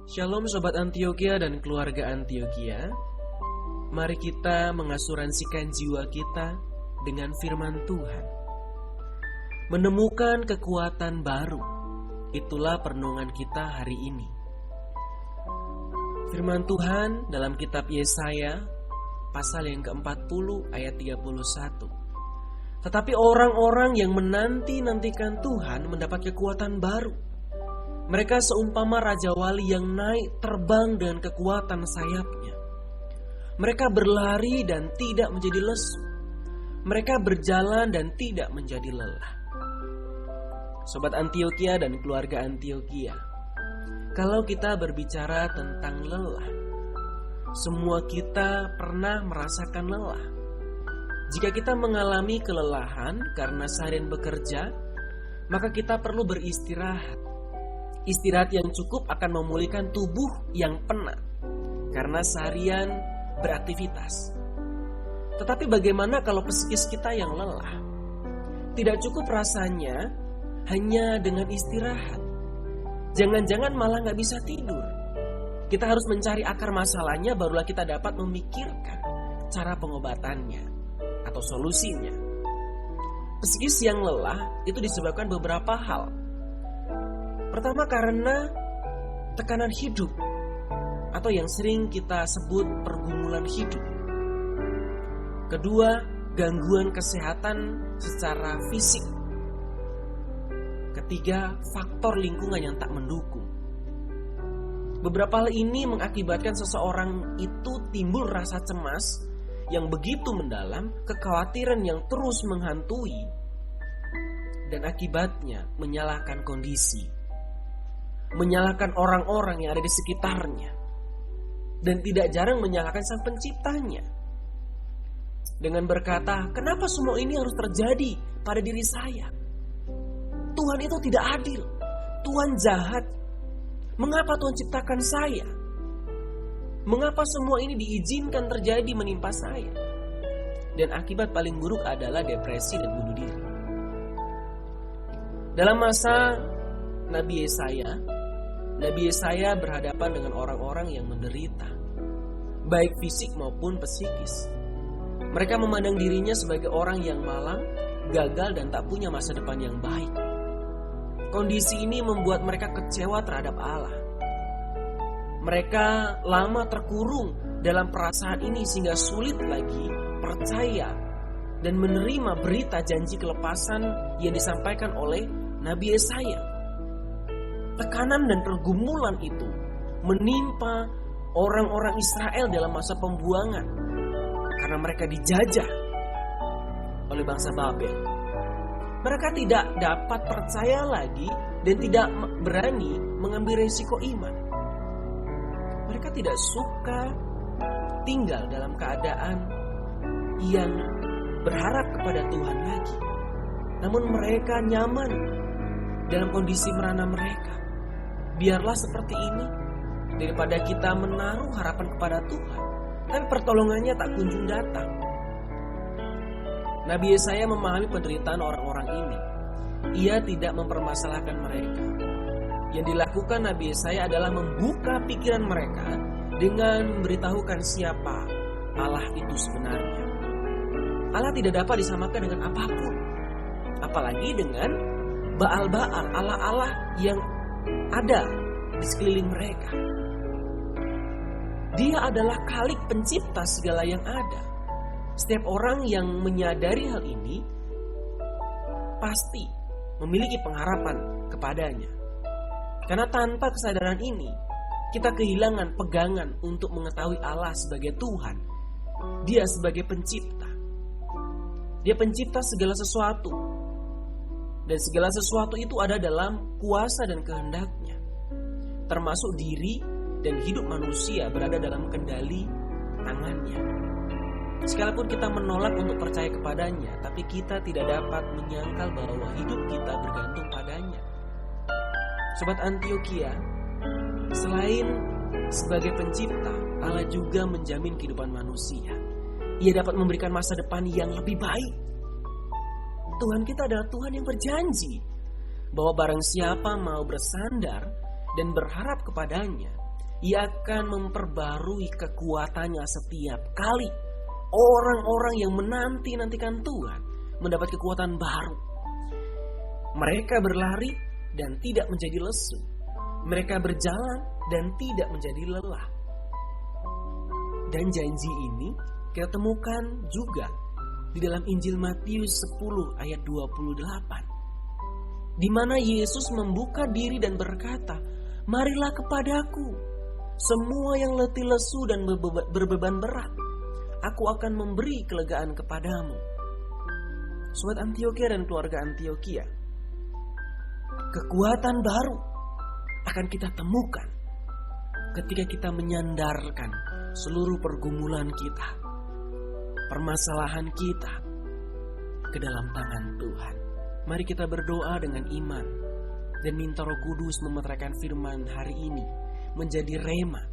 Shalom Sobat Antioquia dan keluarga Antioquia. Mari kita mengasuransikan jiwa kita dengan firman Tuhan. Menemukan kekuatan baru, itulah perenungan kita hari ini. Firman Tuhan dalam kitab Yesaya pasal yang ke-40 ayat 31. Tetapi orang-orang yang menanti-nantikan Tuhan mendapat kekuatan baru. Mereka seumpama Raja Wali yang naik terbang dengan kekuatan sayapnya. Mereka berlari dan tidak menjadi lesu. Mereka berjalan dan tidak menjadi lelah. Sobat Antioquia dan keluarga Antioquia, kalau kita berbicara tentang lelah, semua kita pernah merasakan lelah. Jika kita mengalami kelelahan karena seharian bekerja, maka kita perlu beristirahat. Istirahat yang cukup akan memulihkan tubuh yang penat karena seharian beraktivitas. Tetapi bagaimana kalau psikis kita yang lelah? Tidak cukup rasanya hanya dengan istirahat. Jangan-jangan malah gak bisa tidur. Kita harus mencari akar masalahnya, barulah kita dapat memikirkan cara pengobatannya atau solusinya. Psikis yang lelah itu disebabkan beberapa hal. Pertama, karena tekanan hidup atau yang sering kita sebut pergumulan hidup. Kedua, gangguan kesehatan secara fisik. Ketiga, faktor lingkungan yang tak mendukung. Beberapa hal ini mengakibatkan seseorang itu timbul rasa cemas yang begitu mendalam, kekhawatiran yang terus menghantui, dan akibatnya menyalahkan kondisi, menyalahkan orang-orang yang ada di sekitarnya, dan tidak jarang menyalahkan Sang Penciptanya dengan berkata, kenapa semua ini harus terjadi pada diri saya? Tuhan itu tidak adil, Tuhan jahat. Mengapa Tuhan ciptakan saya? Mengapa semua ini diizinkan terjadi menimpa saya? Dan akibat paling buruk adalah depresi dan bunuh diri. Dalam masa Nabi Yesaya berhadapan dengan orang-orang yang menderita, baik fisik maupun psikis. Mereka memandang dirinya sebagai orang yang malang, gagal dan tak punya masa depan yang baik. Kondisi ini membuat mereka kecewa terhadap Allah. Mereka lama terkurung dalam perasaan ini sehingga sulit lagi percaya dan menerima berita janji kelepasan yang disampaikan oleh Nabi Yesaya. Tekanan dan pergumulan itu menimpa orang-orang Israel dalam masa pembuangan karena mereka dijajah oleh bangsa Babel. Mereka tidak dapat percaya lagi dan tidak berani mengambil resiko iman. Mereka tidak suka tinggal dalam keadaan yang berharap kepada Tuhan lagi. Namun mereka nyaman dalam kondisi merana mereka. Biarlah seperti ini daripada kita menaruh harapan kepada Tuhan, tapi pertolongannya tak kunjung datang. Nabi Yesaya memahami penderitaan orang-orang ini. Ia tidak mempermasalahkan mereka. Yang dilakukan Nabi Yesaya adalah membuka pikiran mereka dengan memberitahukan siapa Allah itu sebenarnya. Allah tidak dapat disamakan dengan apapun, apalagi dengan Baal-Baal, Allah-Allah yang ada di sekeliling mereka. Dia adalah Khalik pencipta segala yang ada. Setiap orang yang menyadari hal ini pasti memiliki pengharapan kepadanya. Karena tanpa kesadaran ini, kita kehilangan pegangan untuk mengetahui Allah sebagai Tuhan. Dia sebagai pencipta. Dia pencipta segala sesuatu. Dan segala sesuatu itu ada dalam kuasa dan kehendaknya. Termasuk diri dan hidup manusia berada dalam kendali tangannya. Sekalipun kita menolak untuk percaya kepadanya, tapi kita tidak dapat menyangkal bahwa hidup kita bergantung padanya. Sobat Antioquia, selain sebagai pencipta, Allah juga menjamin kehidupan manusia. Ia dapat memberikan masa depan yang lebih baik. Tuhan kita adalah Tuhan yang berjanji bahwa barang siapa mau bersandar dan berharap kepadanya, Ia akan memperbarui kekuatannya setiap kali. Orang-orang yang menanti-nantikan Tuhan mendapat kekuatan baru. Mereka berlari dan tidak menjadi lesu. Mereka berjalan dan tidak menjadi lelah. Dan janji ini kita temukan juga di dalam Injil Matius 10 ayat 28. Di mana Yesus membuka diri dan berkata, "Marilah kepadaku, semua yang letih lesu dan berbeban berat. Aku akan memberi kelegaan kepadamu." Sobat Antioquia dan keluarga Antioquia, kekuatan baru akan kita temukan ketika kita menyandarkan seluruh pergumulan kita, permasalahan kita ke dalam tangan Tuhan. Mari kita berdoa dengan iman dan minta Roh Kudus memeteraikan firman hari ini menjadi rema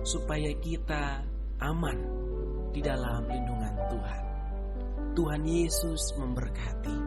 supaya kita aman di dalam lindungan Tuhan. Tuhan Yesus memberkati.